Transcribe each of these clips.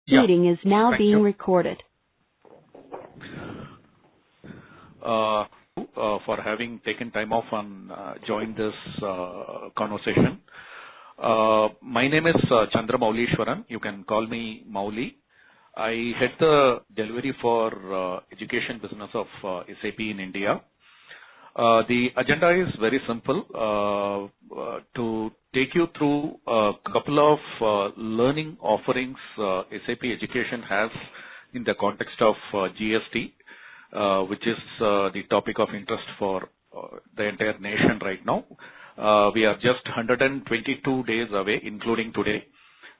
Yeah. Meeting is now Thank being you. recorded. For having taken time off and joined this conversation. My name is Chandra Maulishwaran. You can call me Mauli. I head the delivery for education business of SAP in India. The agenda is very simple, to take you through a couple of learning offerings SAP Education has in the context of GST, which is the topic of interest for the entire nation right now. We are just 122 days away, including today,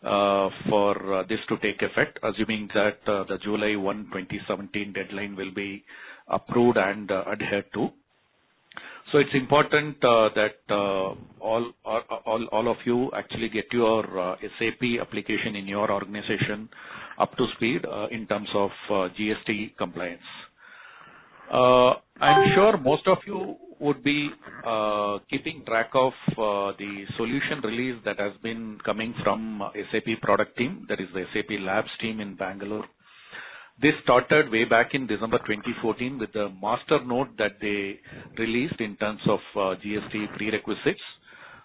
for this to take effect, assuming that the July 1, 2017 deadline will be approved and adhered to. So it's important that all of you actually get your SAP application in your organization up to speed in terms of GST compliance. I'm sure most of you would be keeping track of the solution release that has been coming from SAP product team, that is the SAP Labs team in Bangalore. This started way back in December 2014 with the master note that they released in terms of GST prerequisites,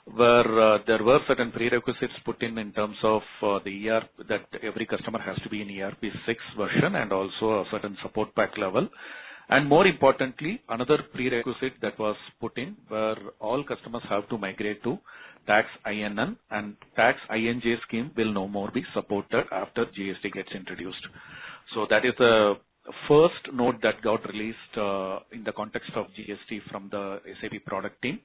where there were certain prerequisites put in terms of the ERP, that every customer has to be in ERP6 version and also a certain support pack level. And more importantly, another prerequisite that was put in where all customers have to migrate to Tax INN, and Tax INJ scheme will no more be supported after GST gets introduced. So that is the first note that got released in the context of GST from the SAP product team.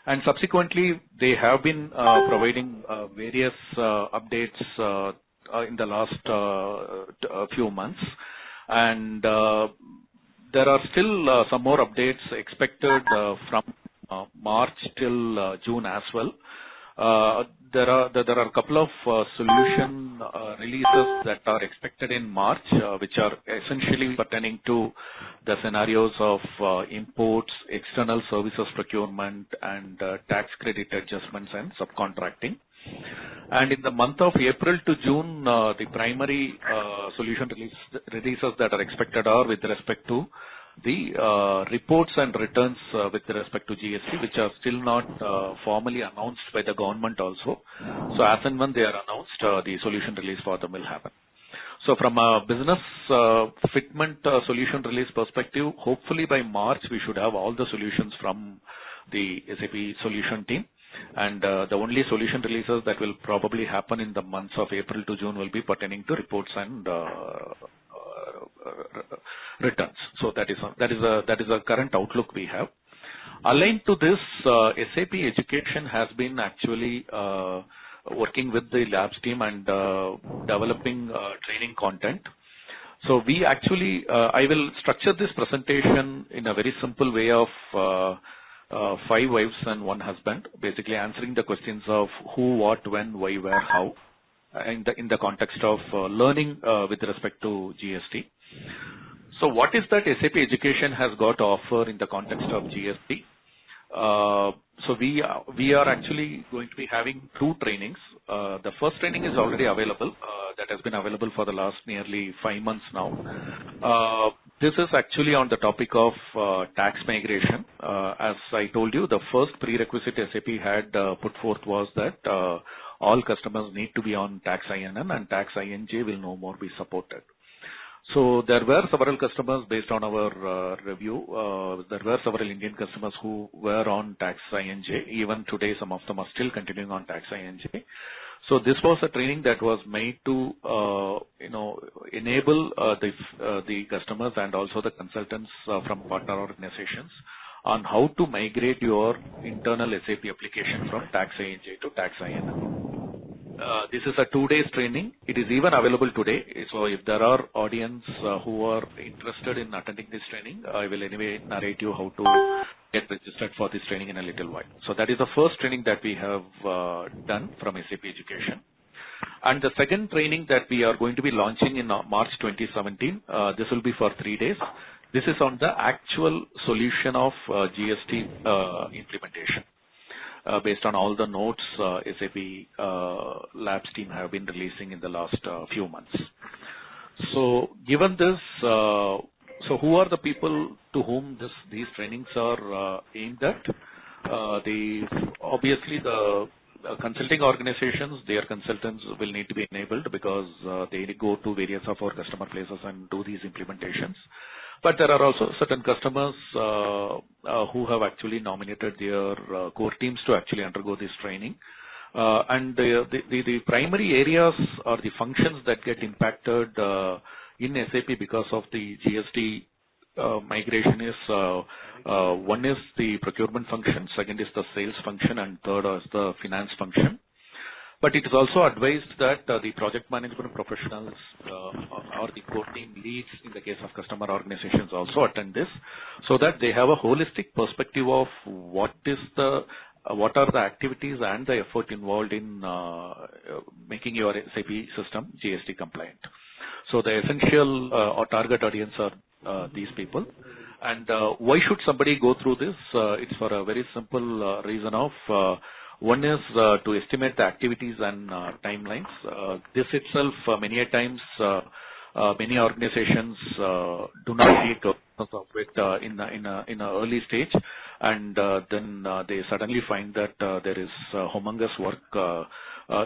And subsequently, they have been providing various updates in the last few months. And there are still some more updates expected from March till June as well. There are a couple of solution releases that are expected in March, which are essentially pertaining to the scenarios of imports, external services procurement, and tax credit adjustments and subcontracting. And in the month of April to June, the primary solution releases that are expected are with respect to the reports and returns with respect to GST, which are still not formally announced by the government also. So as and when they are announced, the solution release for them will happen. So from a business fitment solution release perspective, hopefully by March we should have all the solutions from the SAP solution team. And the only solution releases that will probably happen in the months of April to June will be pertaining to reports and returns. So that is a current outlook we have. Aligned to this, SAP Education has been actually working with the labs team and developing training content. So we actually, I will structure this presentation in a very simple way of 5 wives and 1 husband, basically answering the questions of who, what, when, why, where, how, in the context of learning with respect to GST. So what is that SAP Education has got to offer in the context of GST? So we are actually going to be having 2 trainings. The first training is already available. That has been available for the last nearly 5 months now. This is actually on the topic of tax migration. As I told you, the first prerequisite SAP had put forth was that all customers need to be on Tax INN and Tax INJ will no more be supported. So there were several customers based on our review. There were several Indian customers who were on Tax INJ. Even today, some of them are still continuing on Tax INJ. So this was a training that was made to, enable the customers and also the consultants from partner organizations on how to migrate your internal SAP application from Tax INJ to Tax INN. This is a 2 days training. It is even available today. So if there are audience who are interested in attending this training, I will anyway narrate you how to get registered for this training in a little while. So that is the first training that we have done from SAP Education. And the second training that we are going to be launching in March 2017, this will be for 3 days. This is on the actual solution of GST implementation. Based on all the notes SAP Labs team have been releasing in the last few months. So given this, so who are the people to whom these trainings are aimed at? Obviously the consulting organizations, their consultants will need to be enabled because they go to various of our customer places and do these implementations. But there are also certain customers who have actually nominated their core teams to actually undergo this training. And the primary areas or the functions that get impacted in SAP because of the GST migration is one is the procurement function, second is the sales function, and third is the finance function. But it is also advised that the project management professionals or the core team leads in the case of customer organizations also attend this, so that they have a holistic perspective of what are the activities and the effort involved in making your SAP system GST compliant. So the essential or target audience are these people. And why should somebody go through this? It's for a very simple reason of one is to estimate the activities and timelines. This itself, many a times, many organizations do not take awareness of it in an early stage, and then they suddenly find that there is humongous work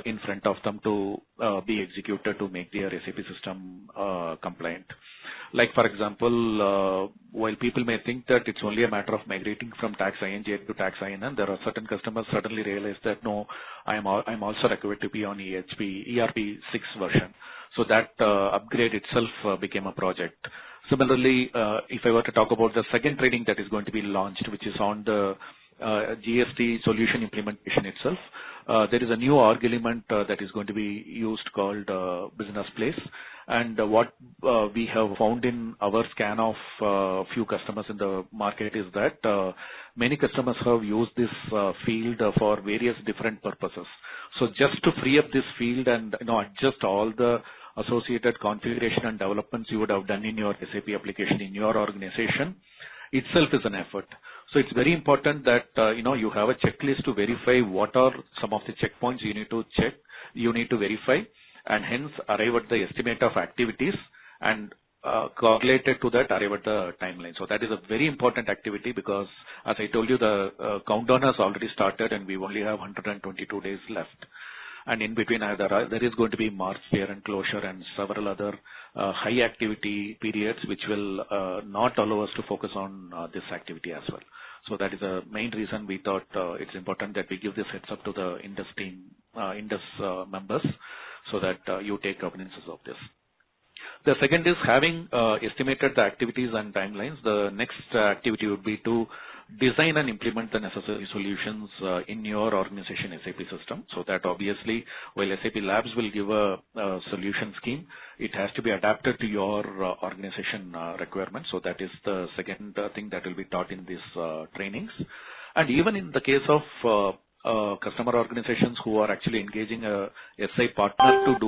in front of them to be executed to make their SAP system compliant. Like, for example, while people may think that it's only a matter of migrating from tax INJ to tax INN, there are certain customers suddenly realize that no, I'm also required to be on ERP 6 version. So that upgrade itself became a project. Similarly, if I were to talk about the second training that is going to be launched, which is on the GST solution implementation itself, there is a new org element that is going to be used called Business Place. And what we have found in our scan of few customers in the market is that many customers have used this field for various different purposes. So just to free up this field and adjust all the associated configuration and developments you would have done in your SAP application in your organization itself is an effort. So it's very important that you have a checklist to verify what are some of the checkpoints you need to check, you need to verify, and hence arrive at the estimate of activities and correlated to that arrive at the timeline. So that is a very important activity because, as I told you, the countdown has already started and we only have 122 days left. And in between, there is going to be March year-end closure and several other high activity periods which will not allow us to focus on this activity as well. So that is the main reason we thought it's important that we give this heads up to the Indus team, Indus members, so that you take cognizance of this. The second is having estimated the activities and timelines. The next activity would be to design and implement the necessary solutions in your organization SAP system. So that obviously, while SAP Labs will give a solution scheme, it has to be adapted to your organization requirements. So that is the second thing that will be taught in these trainings. And even in the case of customer organizations who are actually engaging a SI partner to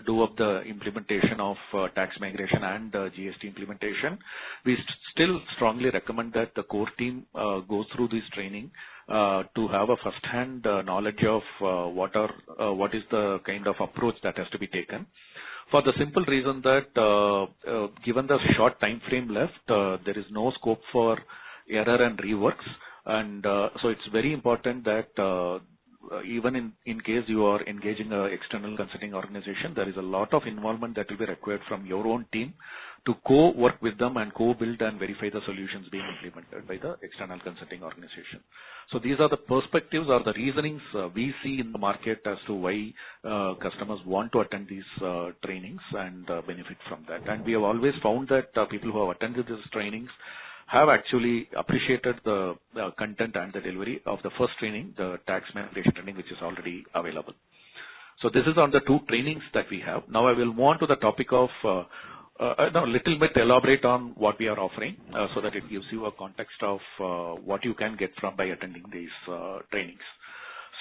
do up the implementation of tax migration and GST implementation, we still strongly recommend that the core team goes through this training to have a first-hand knowledge of what is the kind of approach that has to be taken. For the simple reason that given the short time frame left, there is no scope for error and reworks. And so it's very important that even in case you are engaging an external consulting organization, there is a lot of involvement that will be required from your own team to co-work with them and co-build and verify the solutions being implemented by the external consulting organization. So these are the perspectives or the reasonings we see in the market as to why customers want to attend these trainings and benefit from that. And we have always found that people who have attended these trainings have actually appreciated the content and the delivery of the first training, the tax migration training, which is already available. So this is on the two trainings that we have. Now I will move on to the topic of a little bit elaborate on what we are offering so that it gives you a context of what you can get by attending these trainings.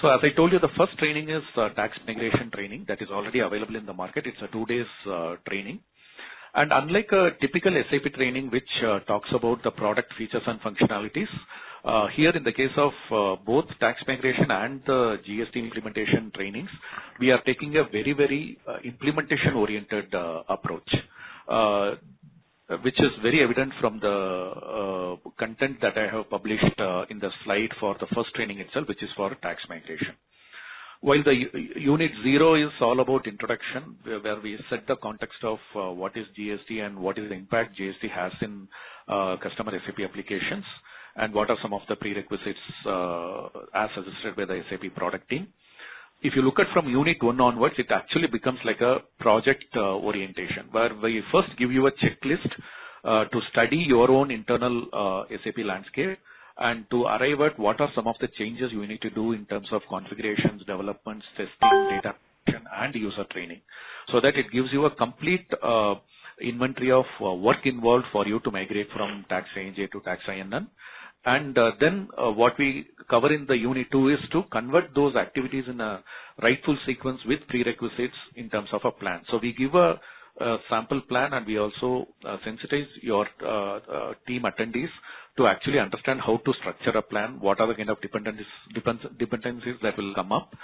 So as I told you, the first training is tax migration training that is already available in the market. It's a 2 days training. And unlike a typical SAP training, which talks about the product features and functionalities, Here in the case of both tax migration and the GST implementation trainings, we are taking a very implementation-oriented approach, which is very evident from the content that I have published in the slide for the first training itself, which is for tax migration. While the Unit 0 is all about introduction, where we set the context of what is GST and what is the impact GST has in customer SAP applications, and what are some of the prerequisites as suggested by the SAP product team. If you look at from Unit 1 onwards, it actually becomes like a project orientation, where we first give you a checklist to study your own internal SAP landscape, and to arrive at what are some of the changes you need to do in terms of configurations, developments, testing, data and user training, so that it gives you a complete inventory of work involved for you to migrate from tax ANJ to tax INN. And then what we cover in the Unit 2 is to convert those activities in a rightful sequence with prerequisites in terms of a plan. So we give a sample plan, and we also sensitize your team attendees to actually understand how to structure a plan, what are the kind of dependencies that will come up,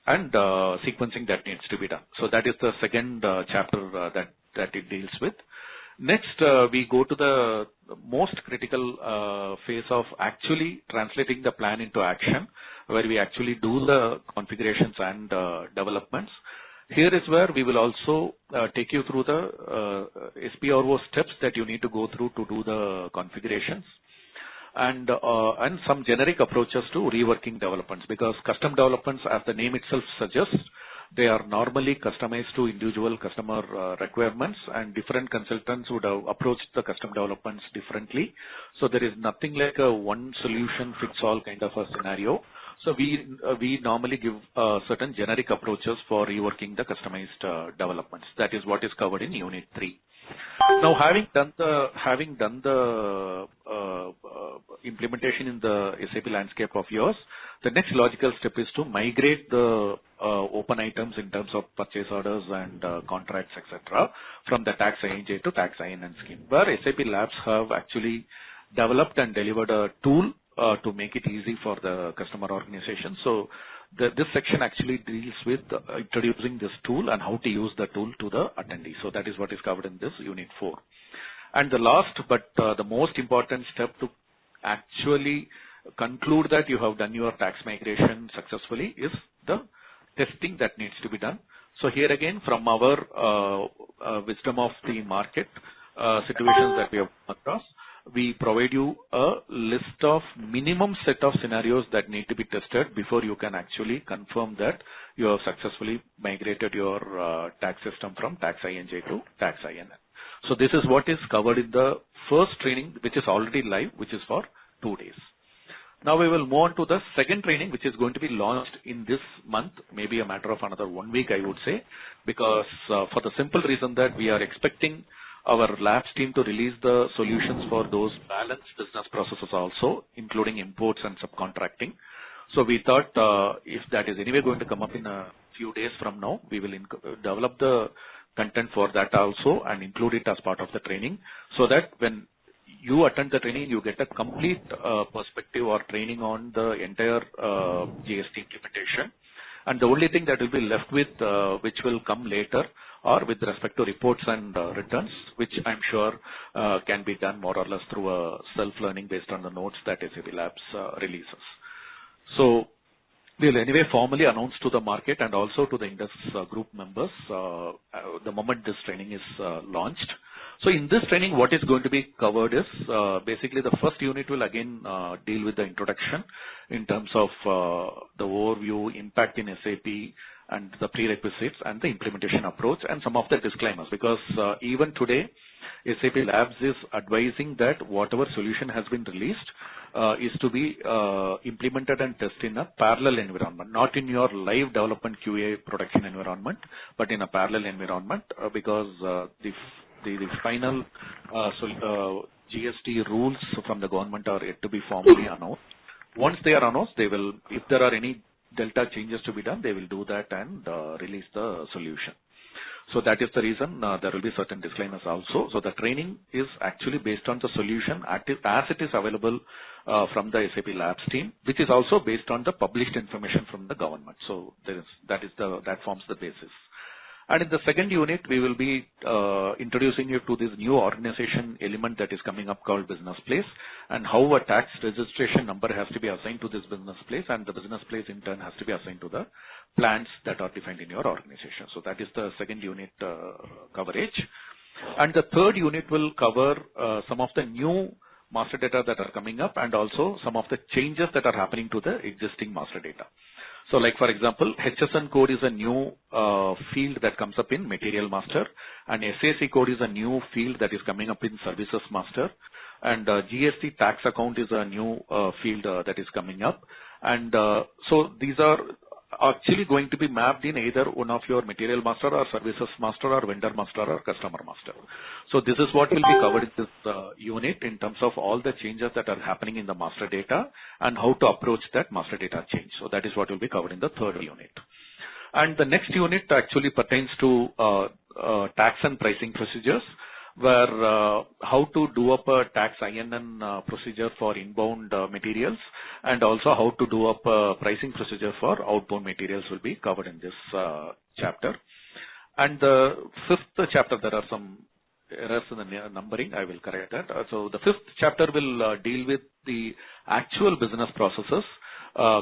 and sequencing that needs to be done. So that is the second chapter that it deals with. Next, we go to the most critical phase of actually translating the plan into action, where we actually do the configurations and developments. Here is where we will also take you through the SPRO steps that you need to go through to do the configurations, and some generic approaches to reworking developments, because custom developments, as the name itself suggests, they are normally customized to individual customer requirements, and different consultants would have approached the custom developments differently. So there is nothing like a one solution fits all kind of a scenario. So we normally give certain generic approaches for reworking the customized developments. That is what is covered in Unit 3. Now, having done the implementation in the SAP landscape of yours, the next logical step is to migrate the open items in terms of purchase orders and contracts, etc., from the tax ANJ to tax INN scheme, where SAP Labs have actually developed and delivered a tool to make it easy for the customer organization. So this section actually deals with introducing this tool and how to use the tool to the attendee. So that is what is covered in this Unit 4. And the last but the most important step to actually conclude that you have done your tax migration successfully is the testing that needs to be done. So here again, from our wisdom of the market situations that we have come across, we provide you a list of minimum set of scenarios that need to be tested before you can actually confirm that you have successfully migrated your tax system from tax INJ to tax INN. So this is what is covered in the first training, which is already live, which is for 2 days. Now we will move on to the second training, which is going to be launched in this month, maybe a matter of another 1 week, I would say, because for the simple reason that we are expecting our labs team to release the solutions for those balanced business processes also, including imports and subcontracting. So we thought if that is anyway going to come up in a few days from now, we will develop the content for that also and include it as part of the training, so that when you attend the training, you get a complete perspective or training on the entire GST implementation. And the only thing that will be left with, which will come later, or with respect to reports and returns, which I'm sure can be done more or less through a self-learning based on the notes that SAP Labs releases. So we will anyway formally announce to the market and also to the Indus group members the moment this training is launched. So in this training, what is going to be covered is basically the first unit will again deal with the introduction in terms of the overview, impact in SAP, and the prerequisites and the implementation approach, and some of the disclaimers, because even today SAP Labs is advising that whatever solution has been released is to be implemented and tested in a parallel environment, not in your live development QA production environment, but in a parallel environment, because the final GST rules from the government are yet to be formally announced. Once they are announced, they will, if there are any delta changes to be done, they will do that and release the solution. So that is the reason there will be certain disclaimers also. So the training is actually based on the solution as it is available from the SAP Labs team, which is also based on the published information from the government. So that forms the basis. And in the second unit, we will be introducing you to this new organization element that is coming up called business place, and how a tax registration number has to be assigned to this business place, and the business place in turn has to be assigned to the plans that are defined in your organization. So that is the second unit coverage. And the third unit will cover some of the new master data that are coming up, and also some of the changes that are happening to the existing master data. So like, for example, HSN code is a new field that comes up in material master, and SAC code is a new field that is coming up in services master, and GST tax account is a new field that is coming up. And so these are actually going to be mapped in either one of your material master or services master or vendor master or customer master. So this is what will be covered in this unit in terms of all the changes that are happening in the master data and how to approach that master data change. So that is what will be covered in the third unit. And the next unit actually pertains to tax and pricing procedures, where how to do up a tax INN procedure for inbound materials, and also how to do up a pricing procedure for outbound materials will be covered in this chapter. And the fifth chapter, there are some errors in the numbering. I will correct that. So the fifth chapter will deal with the actual business processes,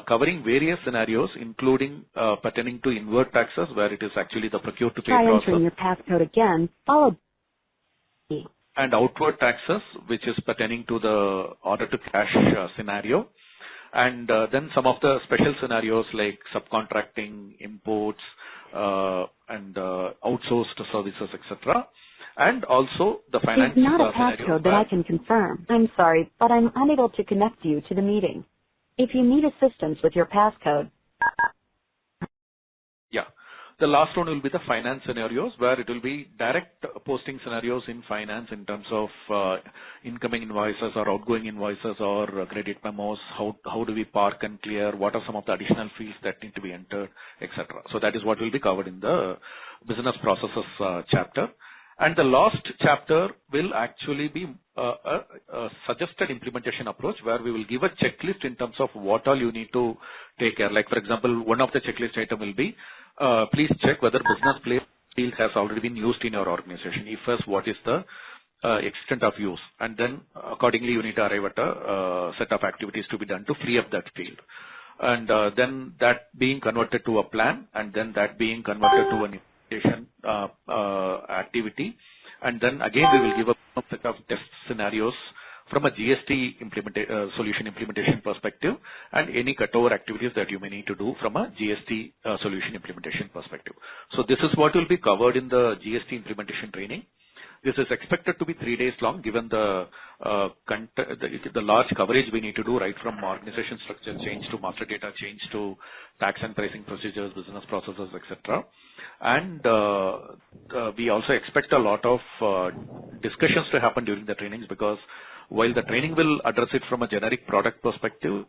covering various scenarios, including pertaining to inward taxes, where it is actually the procure to pay process. Try entering your passcode again, followed. And outward taxes, which is pertaining to the order to cash scenario. And then some of the special scenarios like subcontracting, imports, and outsourced services, etc. And also the finance It's not a scenario. passcode that I can confirm. I'm sorry, but I'm unable to connect you to the meeting. If you need assistance with your passcode. Yeah. The last one will be the finance scenarios, where it will be direct posting scenarios in finance in terms of incoming invoices or outgoing invoices or credit memos. How do we park and clear? What are some of the additional fields that need to be entered, etc. So that is what will be covered in the business processes chapter. And the last chapter will actually be a suggested implementation approach, where we will give a checklist in terms of what all you need to take care. Like, for example, one of the checklist item will be, please check whether business place field has already been used in your organization. If yes, what is the extent of use? And then accordingly, you need to arrive at a set of activities to be done to free up that field. And then that being converted to a plan, and then that being converted to an implementation activity. And then again, we will give a set of test scenarios from a GST solution implementation perspective, and any cutover activities that you may need to do from a GST solution implementation perspective. So this is what will be covered in the GST implementation training. This is expected to be 3 days long, given the large coverage we need to do, right from organization structure change to master data change to tax and pricing procedures, business processes, etc. And we also expect a lot of discussions to happen during the trainings, because while the training will address it from a generic product perspective,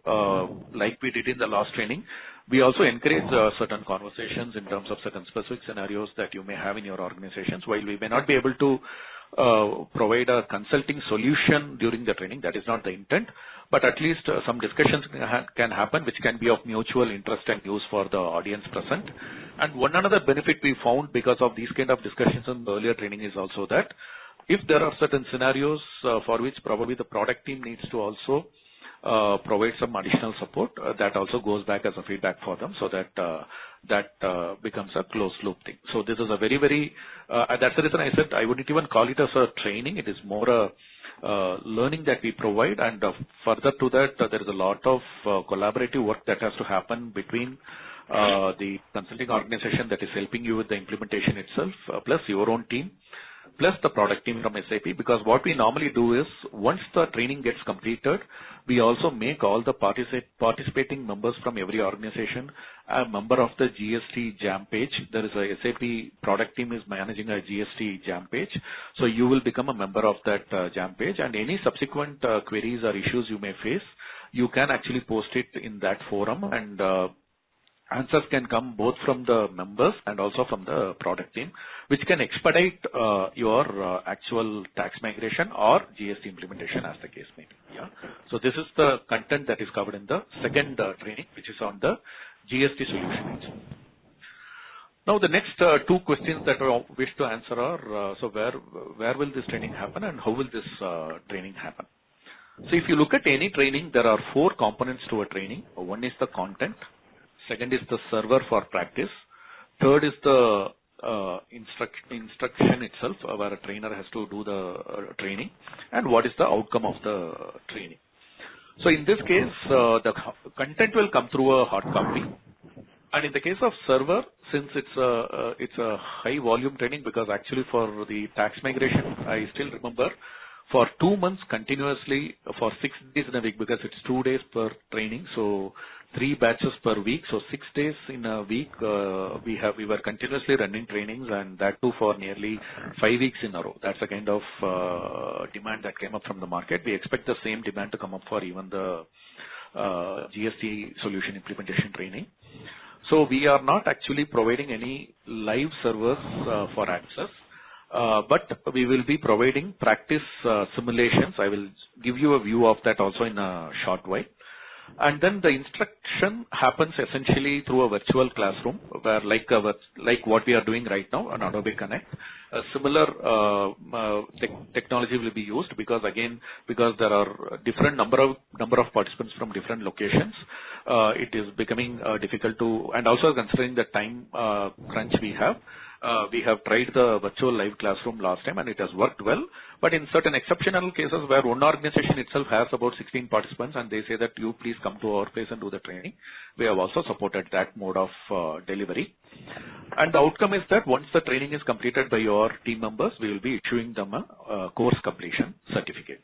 like we did in the last training, we also encourage certain conversations in terms of certain specific scenarios that you may have in your organizations. While we may not be able to provide a consulting solution during the training, that is not the intent, but at least some discussions can happen which can be of mutual interest and use for the audience present. And one another benefit we found because of these kind of discussions in the earlier training is also that if there are certain scenarios for which probably the product team needs to also provide some additional support, that also goes back as a feedback for them, so that that becomes a closed loop thing. So this is a very, very, that's the reason I said I wouldn't even call it as a training. It is more a learning that we provide, and further to that, there is a lot of collaborative work that has to happen between the consulting organization that is helping you with the implementation itself, plus your own team, plus the product team from SAP. Because what we normally do is, once the training gets completed, we also make all the participating members from every organization a member of the GST Jam page. There is a SAP product team is managing a GST Jam page. So you will become a member of that Jam page, and any subsequent queries or issues you may face, you can actually post it in that forum, and answers can come both from the members and also from the product team, which can expedite your actual tax migration or GST implementation as the case may be. Yeah. So this is the content that is covered in the second training, which is on the GST solution. Now the next two questions that I wish to answer are, so where will this training happen and how will this training happen? So if you look at any training, there are 4 components to a training. One is the content. Second is the server for practice. Third is the instruction itself, where a trainer has to do the training, and what is the outcome of the training. So in this case, the content will come through a hard copy. And in the case of server, since it's a high volume training, because actually for the tax migration, I still remember for 2 months continuously for 6 days in a week, because it's 2 days per training, so 3 batches per week, so 6 days in a week we were continuously running trainings, and that too for nearly 5 weeks in a row. That's the kind of demand that came up from the market. We expect the same demand to come up for even the GST solution implementation training. So we are not actually providing any live servers for access. But we will be providing practice simulations. I will give you a view of that also in a short while. And then the instruction happens essentially through a virtual classroom, where like what we are doing right now on Adobe Connect, a similar technology will be used, because there are different number of participants from different locations. It is becoming difficult to, and also considering the time crunch we have. We have tried the virtual live classroom last time and it has worked well, but in certain exceptional cases where one organization itself has about 16 participants and they say that you please come to our place and do the training, we have also supported that mode of delivery. And the outcome is that once the training is completed by your team members, we will be issuing them a course completion certificate.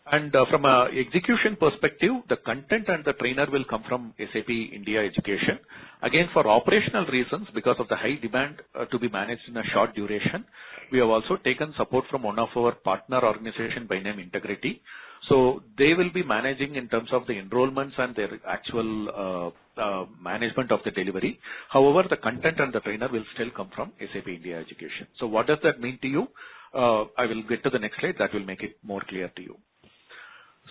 And from an execution perspective, the content and the trainer will come from SAP India Education. Again, for operational reasons, because of the high demand to be managed in a short duration, we have also taken support from one of our partner organization by name Integrity. So they will be managing in terms of the enrollments and their actual management of the delivery. However, the content and the trainer will still come from SAP India Education. So what does that mean to you? I will get to the next slide. That will make it more clear to you.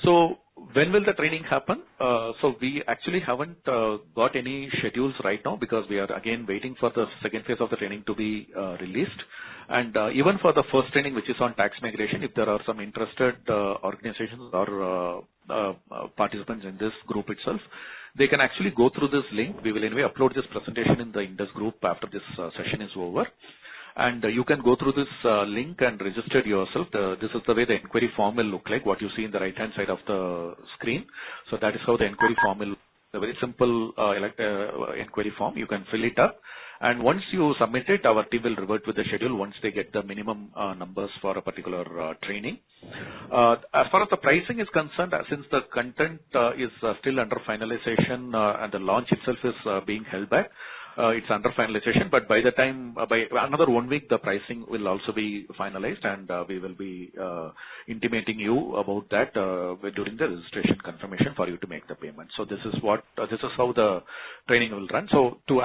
So when will the training happen? So we actually haven't got any schedules right now, because we are again waiting for the second phase of the training to be released. And even for the first training, which is on tax migration, if there are some interested organizations or participants in this group itself, they can actually go through this link. We will anyway upload this presentation in the Indus group after this session is over. And you can go through this link and register yourself. This is the way the inquiry form will look like, what you see in the right-hand side of the screen. So that is how the inquiry form will look. A very simple inquiry form. You can fill it up. And once you submit it, our team will revert with the schedule once they get the minimum numbers for a particular training. As far as the pricing is concerned, since the content is still under finalization and the launch itself is being held back, it's under finalization, but by the time, by another 1 week, the pricing will also be finalized, and we will be intimating you about that during the registration confirmation for you to make the payment. So this is how the training will run. So to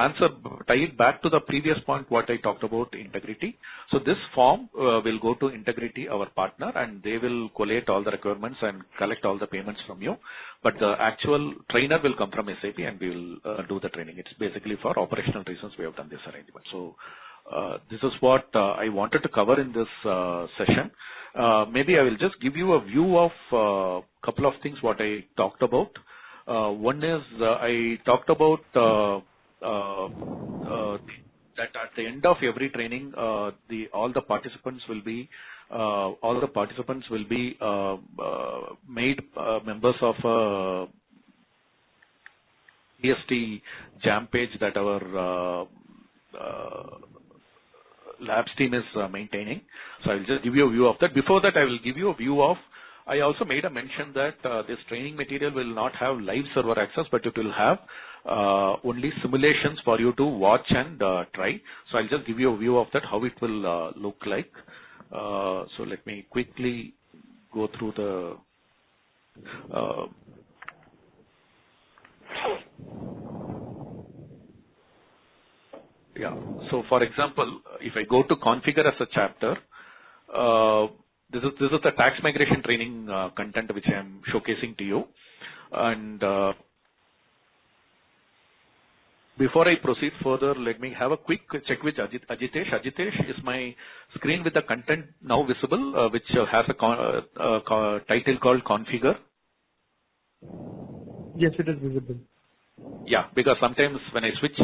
tie it back to the previous point, what I talked about Integrity. So this form will go to Integrity, our partner, and they will collate all the requirements and collect all the payments from you. But the actual trainer will come from SAP, and we will do the training. It's basically for operational reasons we have done this arrangement. So this is what I wanted to cover in this session. Maybe I will just give you a view of a couple of things what I talked about. One is I talked about that at the end of every training, all the participants will be made members of a GST jam page that our labs team is maintaining. So I will just give you a view of that. Before that, I will give you a view of. I also made a mention that this training material will not have live server access, but it will have only simulations for you to watch and try. So I'll just give you a view of that, how it will look like. So let me quickly go through the Yeah. So for example, if I go to configure as a chapter, uh, this is the tax migration training content which I am showcasing to you. And before I proceed further, let me have a quick check with Ajitesh. Ajitesh, is my screen with the content now visible, which has a title called configure? Yes, it is visible. Yeah, because sometimes when I switch,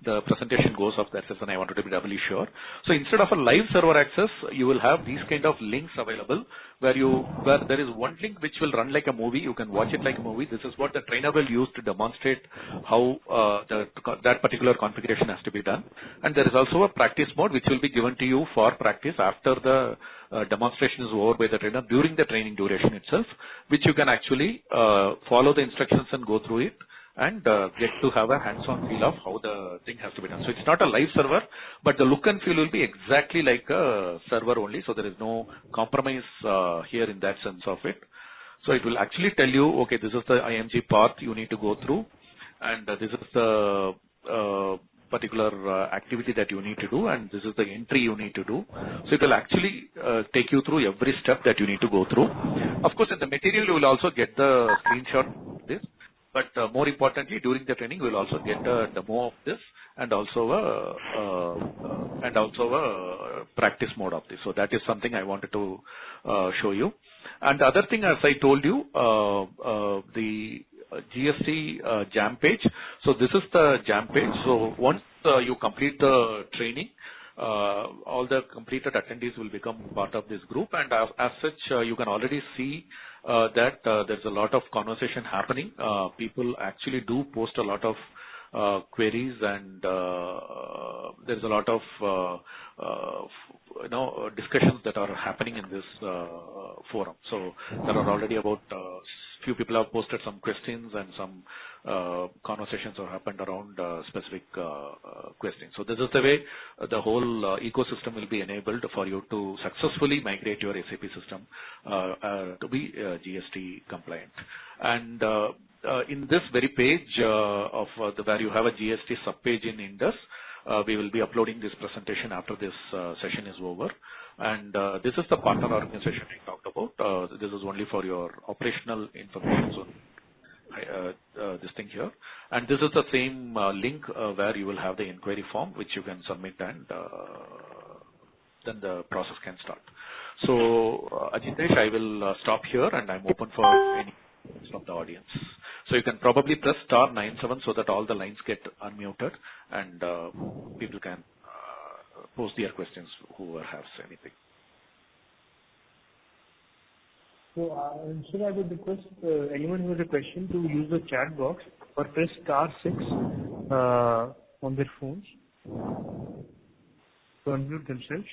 the presentation goes off. That's and I wanted to be doubly sure. So instead of a live server access, you will have these kind of links available where there is one link which will run like a movie. You can watch it like a movie. This is what the trainer will use to demonstrate how that particular configuration has to be done. And there is also a practice mode which will be given to you for practice after the demonstration is over by the trainer during the training duration itself, which you can actually follow the instructions and go through it and get to have a hands-on feel of how the thing has to be done. So it's not a live server, but the look and feel will be exactly like a server only. So there is no compromise here in that sense of it. So it will actually tell you, okay, this is the IMG path you need to go through, and this is the particular activity that you need to do, and this is the entry you need to do. So it will actually take you through every step that you need to go through. Of course, in the material, you will also get the screenshot of this. But more importantly, during the training, we'll also get a demo of this and also a practice mode of this. So that is something I wanted to show you. And the other thing, as I told you, the GST jam page. So this is the jam page. So once you complete the training, all the completed attendees will become part of this group, and as such, you can already see that there's a lot of conversation happening. People actually do post a lot of queries, and there's a lot of discussions that are happening in this forum. So there are already about few people have posted some questions, and some conversations have happened around specific questions. So this is the way the whole ecosystem will be enabled for you to successfully migrate your SAP system to be GST compliant. And in this very page of where you have a GST subpage in Indus, we will be uploading this presentation after this session is over. And this is the partner organization I talked about. This is only for your operational information. So this thing here. And this is the same link where you will have the inquiry form, which you can submit, and then the process can start. So Ajitesh, I will stop here, and I'm open for any questions from the audience. So you can probably press *97 so that all the lines get unmuted, and people can post their questions, whoever has anything. So, should I would request anyone who has a question to use the chat box or press *6 on their phones to unmute themselves.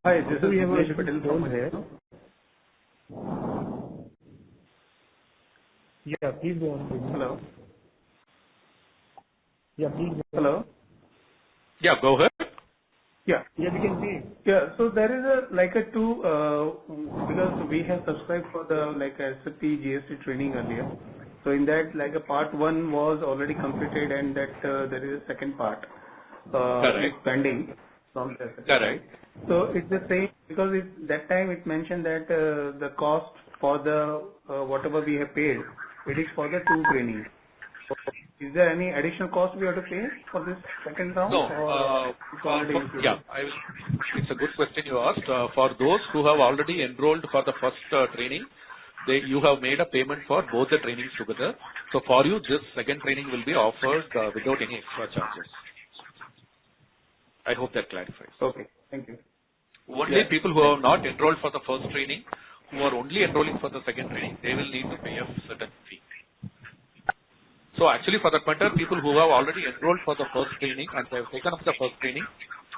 Hi, this is Dinesh Patel from here. Yeah, please go on. Hello. Yeah, please. Hello. Yeah, go ahead. Yeah. Yeah, we can see. Yeah. So there is a two because we have subscribed for the SAP GST training earlier. So in that a part 1 was already completed, and that there is a second part pending from the SAP. Correct. So it's the same because that time it mentioned that the cost for the whatever we have paid, it is for the 2 trainings. So is there any additional cost we have to pay for this second round? No. Yeah. It's a good question you asked. For those who have already enrolled for the first training, you have made a payment for both the trainings together. So for you, this second training will be offered without any extra charges. I hope that clarifies. Okay. Thank you. Only people who have not enrolled for the first training, who are only enrolling for the second training, they will need to pay a certain fee. So actually, for that matter, people who have already enrolled for the first training and they have taken up the first training,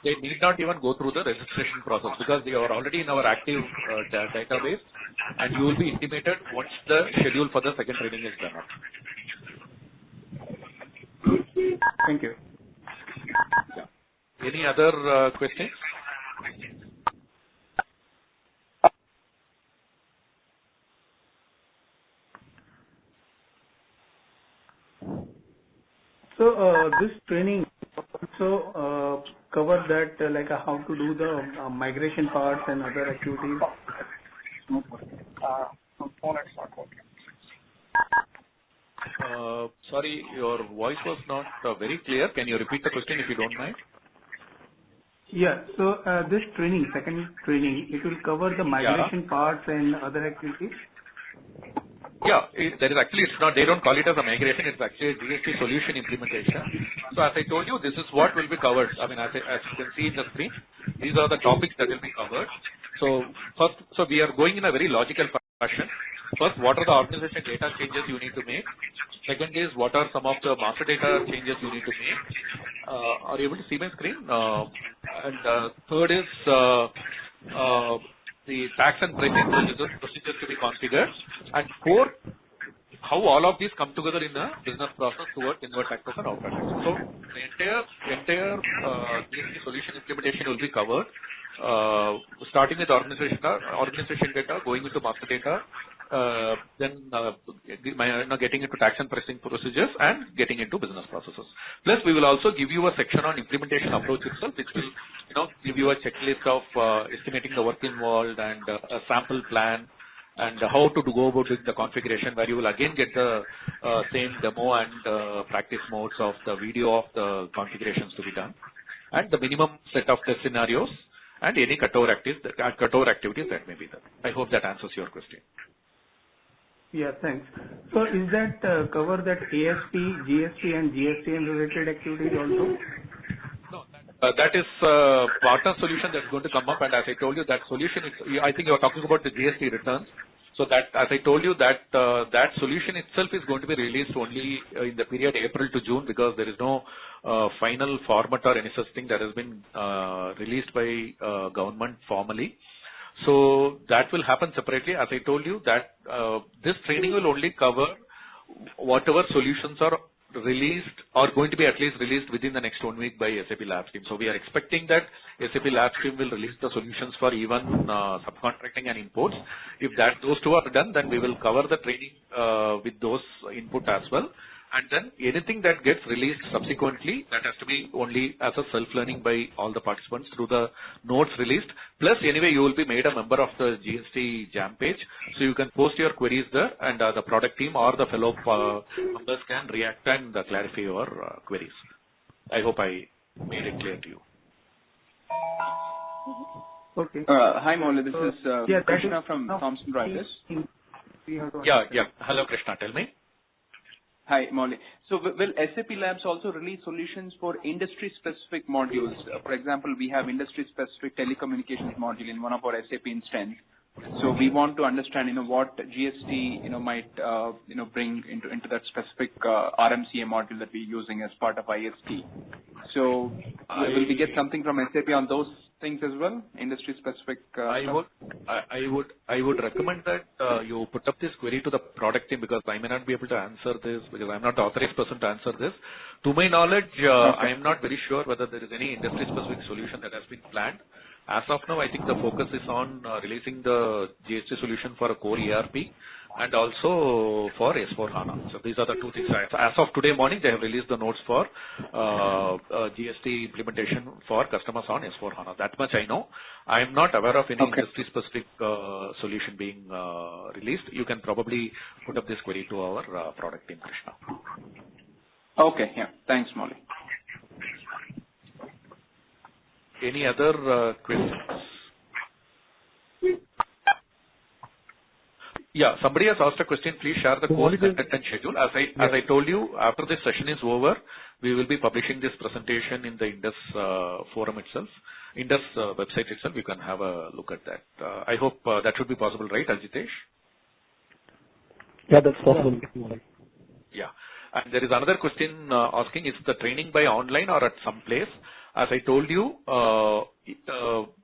they need not even go through the registration process because they are already in our active database, and you will be intimated once the schedule for the second training is done up. Thank you. Yeah. Any other questions? This training also cover that like how to do the migration parts and other activities. Sorry, your voice was not very clear. Can you repeat the question if you don't mind? Yeah. So this training, second training, it will cover the migration parts and other activities. Yeah, there is actually, it's not, they don't call it as a migration, it's actually a GST solution implementation. So as I told you, this is what will be covered. I mean, as you can see in the screen, these are the topics that will be covered. So first, we are going in a very logical fashion. First, what are the organization data changes you need to make? Second is, what are some of the master data changes you need to make? Are you able to see my screen? And third is, the tax and pricing procedures to be configured. And fourth, how all of these come together in the business process towards inward taxes and outward taxes. So the entire GST solution implementation will be covered, starting with organization data, going into master data, then getting into tax and pricing procedures and getting into business processes. Plus, we will also give you a section on implementation approach itself, which will give you a checklist of estimating the work involved and a sample plan and how to go about the configuration, where you will again get the same demo and practice modes of the video of the configurations to be done, and the minimum set of test scenarios and any cutover activities that may be there. I hope that answers your question. Yeah, thanks. So is that cover that ASP, GST and GSTN related activities also? No, that is partner solution that's going to come up, and as I told you, that solution is, I think you are talking about the GST returns. So that, as I told you, that that solution itself is going to be released only in the period April to June, because there is no final format or any such thing that has been released by government formally. So that will happen separately. As I told you, that this training will only cover whatever solutions are released or going to be at least released within the next 1 week by SAP Labs team. So we are expecting that SAP Labs team will release the solutions for even subcontracting and imports. If those two are done, then we will cover the training with those input as well. And then anything that gets released subsequently, that has to be only as a self-learning by all the participants through the notes released. Plus, anyway, you will be made a member of the GST Jam page, so you can post your queries there, and the product team or the fellow members can react and clarify your queries. I hope I made it clear to you. Okay. Hi, Maulik. This is Krishna from Thomson Reuters. Yeah. Hello, Krishna. Tell me. Hi, Maulik. So will SAP Labs also release solutions for industry-specific modules? For example, we have industry-specific telecommunications module in one of our SAP instance. So we want to understand, what GST, might, bring into that specific RMCA module that we're using as part of IST. So will we get something from SAP on those things as well, industry-specific stuff? I would recommend that you put up this query to the product team, because I may not be able to answer this, because I'm not the authorized person to answer this. To my knowledge, I am not very sure whether there is any industry-specific solution that has been planned. As of now, I think the focus is on releasing the GST solution for a core ERP and also for S4HANA. So these are the two things. As of today morning, they have released the notes for GST implementation for customers on S4HANA. That much I know. I am not aware of any industry-specific solution being released. You can probably put up this query to our product team, Krishna. Okay, yeah. Thanks, Maulik. Any other questions? Yeah, somebody has asked a question. Please share the course content and schedule. As I told you, after this session is over, we will be publishing this presentation in the Indus forum itself, Indus website itself. You can have a look at that. I hope that should be possible, right, Ajitesh? Yeah, that's possible. Yeah. And there is another question asking, is the training by online or at some place? As I told you,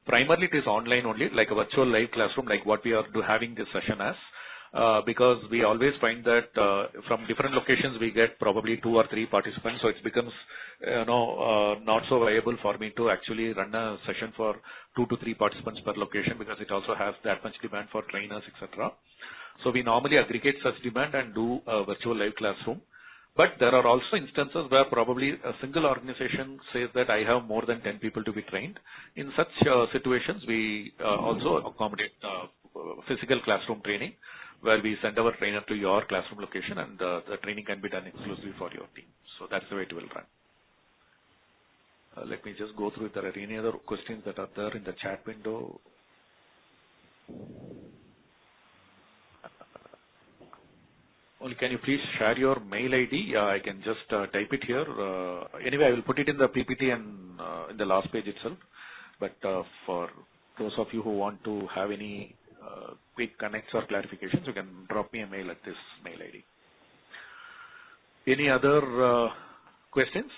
primarily it is online only, like a virtual live classroom, like what we are having this session as, because we always find that from different locations we get probably 2 or 3 participants, so it becomes not so viable for me to actually run a session for 2 to 3 participants per location, because it also has that much demand for trainers, etc. So we normally aggregate such demand and do a virtual live classroom. But there are also instances where probably a single organization says that I have more than 10 people to be trained. In such situations, we also accommodate physical classroom training, where we send our trainer to your classroom location, and the training can be done exclusively for your team. So that's the way it will run. Let me just go through if there are any other questions that are there in the chat window. Only can you please share your mail ID? I can just type it here. Anyway, I will put it in the PPT and in the last page itself. But for those of you who want to have any quick connects or clarifications, you can drop me a mail at this mail ID. Any other questions?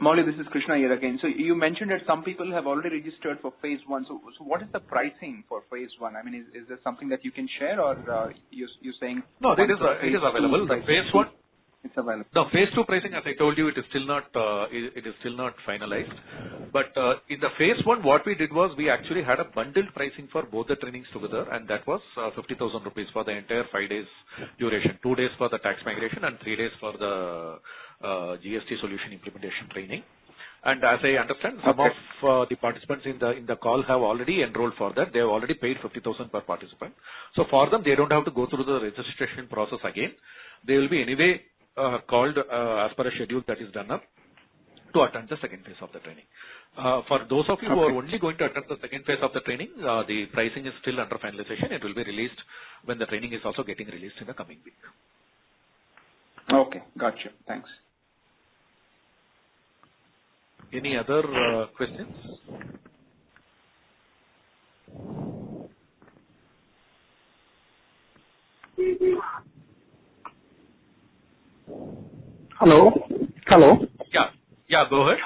Molly, this is Krishna here again. So you mentioned that some people have already registered for phase 1. So what is the pricing for phase 1? I mean, is there something that you can share, or you're saying? No, it is available. The phase 1. It's available. No, phase 2 pricing, as I told you, it is still not finalized. But in the phase 1, what we did was we actually had a bundled pricing for both the trainings together, and that was 50,000 rupees for the entire 5 days duration, 2 days for the tax migration and 3 days for the GST solution implementation training. And as I understand, some of the participants in the call have already enrolled for that. They have already paid 50,000 per participant. So for them, they don't have to go through the registration process again. They will be anyway called as per a schedule that is done up to attend the second phase of the training. For those of you who are only going to attend the second phase of the training, the pricing is still under finalization. It will be released when the training is also getting released in the coming week. Okay, gotcha. Thanks. Any other questions? Hello. Hello. Yeah, go ahead.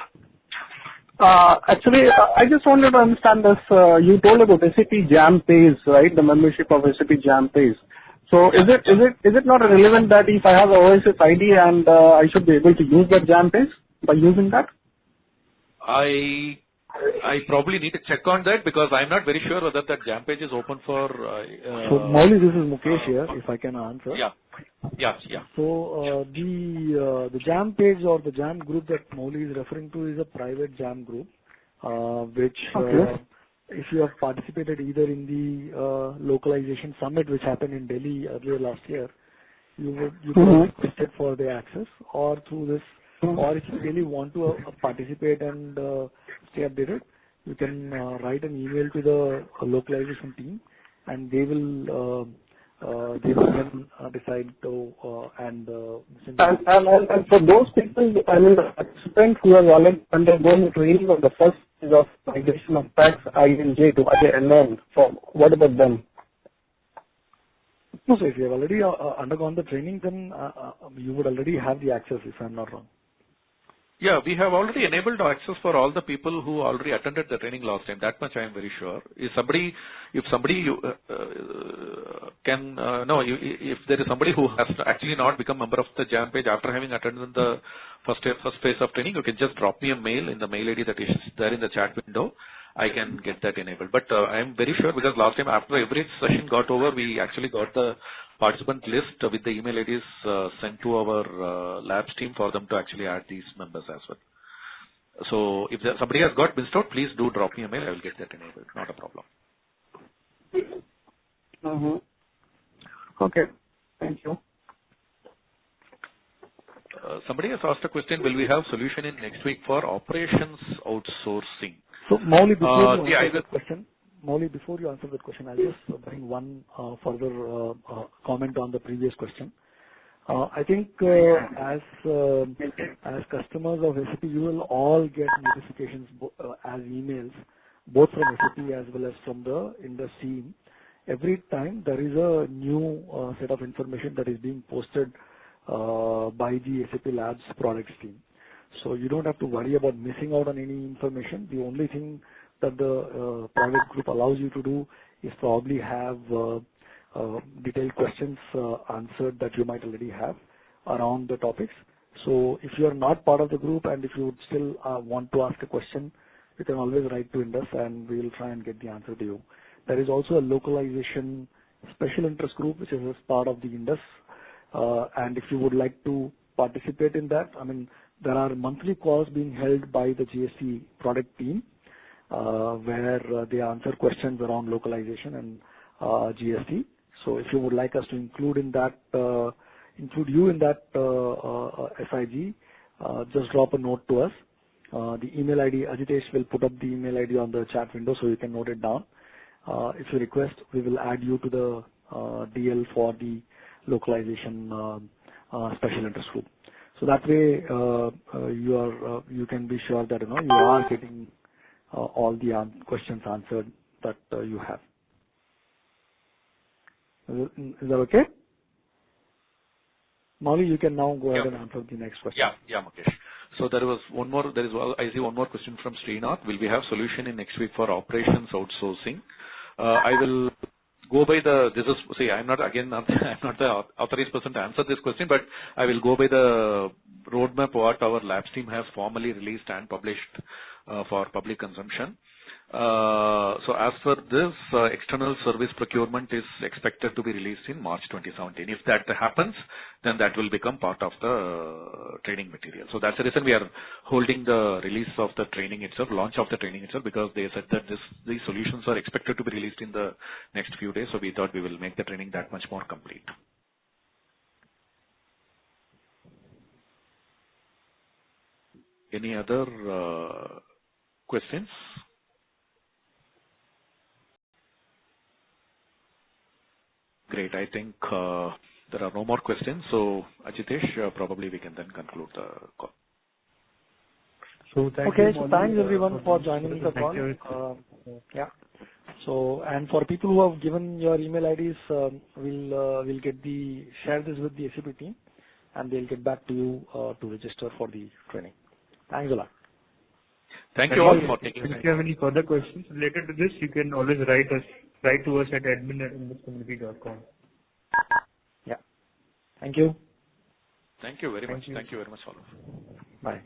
Actually, I just wanted to understand this. You told about SAP Jam Pays, right? The membership of SAP Jam Pays. So is it not relevant that if I have a OSS ID and I should be able to use that Jam Pays by using that? I probably need to check on that because I'm not very sure whether that Jam page is open for. So Mauli, this is Mukesh here. If I can answer. Yeah. So the Jam page or the Jam group that Mauli is referring to is a private Jam group, which if you have participated either in the localization summit which happened in Delhi earlier last year, you could have requested for the access, or through this. Or if you really want to participate and stay updated, you can write an email to the localization team, and they will then decide to and for those people, I mean, the participants who have already undergone training of the first phase of migration of tax INJ to INN, so what about them? No, so if you have already undergone the training, then you would already have the access, if I'm not wrong. Yeah, we have already enabled access for all the people who already attended the training last time. That much I am very sure. If there is somebody who has actually not become member of the Jam page after having attended the first phase of training, you can just drop me a mail in the mail ID that is there in the chat window. I can get that enabled. But I am very sure because last time after every session got over, we actually got the participant list with the email IDs sent to our labs team for them to actually add these members as well. So if somebody has got missed out, please do drop me a mail. I will get that enabled. Not a problem. Okay. Thank you. Somebody has asked a question, will we have solution in next week for operations outsourcing? So Mauli, before you answer that question, I'll just bring one further comment on the previous question. I think as customers of SAP, you will all get notifications as emails, both from SAP as well as from the industry team. Every time there is a new set of information that is being posted by the SAP Labs products team. So you don't have to worry about missing out on any information. The only thing that the private group allows you to do is probably have detailed questions answered that you might already have around the topics. So if you are not part of the group and if you would still want to ask a question, you can always write to Indus and we will try and get the answer to you. There is also a localization special interest group, which is as part of the Indus. And if you would like to participate in that, I mean, there are monthly calls being held by the GST product team, where they answer questions around localization and GST. So if you would like us to include in that, include you in that SIG, just drop a note to us. The email ID, Ajitesh will put up the email ID on the chat window so you can note it down. If you request, we will add you to the DL for the localization special interest group. So that way, you can be sure that you are getting all the questions answered that you have. Is that okay? Molly, you can now go ahead and answer the next question. Yeah, Mukesh. So there is one more question from Srinath. Will we have solution in next week for operations outsourcing? I will go by I'm not the authorized person to answer this question, but I will go by the roadmap what our labs team has formally released and published for public consumption. So as for this, external service procurement is expected to be released in March 2017. If that happens, then that will become part of the training material. So that's the reason we are holding the release of the training itself, launch of the training itself, because they said that these solutions are expected to be released in the next few days. So we thought we will make the training that much more complete. Any other questions? Great. I think there are no more questions. So, Ajitesh, probably we can then conclude the call. So thanks everyone for joining the call. Yeah. So, and for people who have given your email IDs, we'll share this with the SAP team, and they'll get back to you to register for the training. Thanks a lot. Thank you all for taking time. If you have any further questions related to this, you can always write to us at admin@induscommunity.com. Yeah. Thank you. Thank you very much. Thank you very much, all of you. Bye.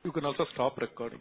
You can also stop recording.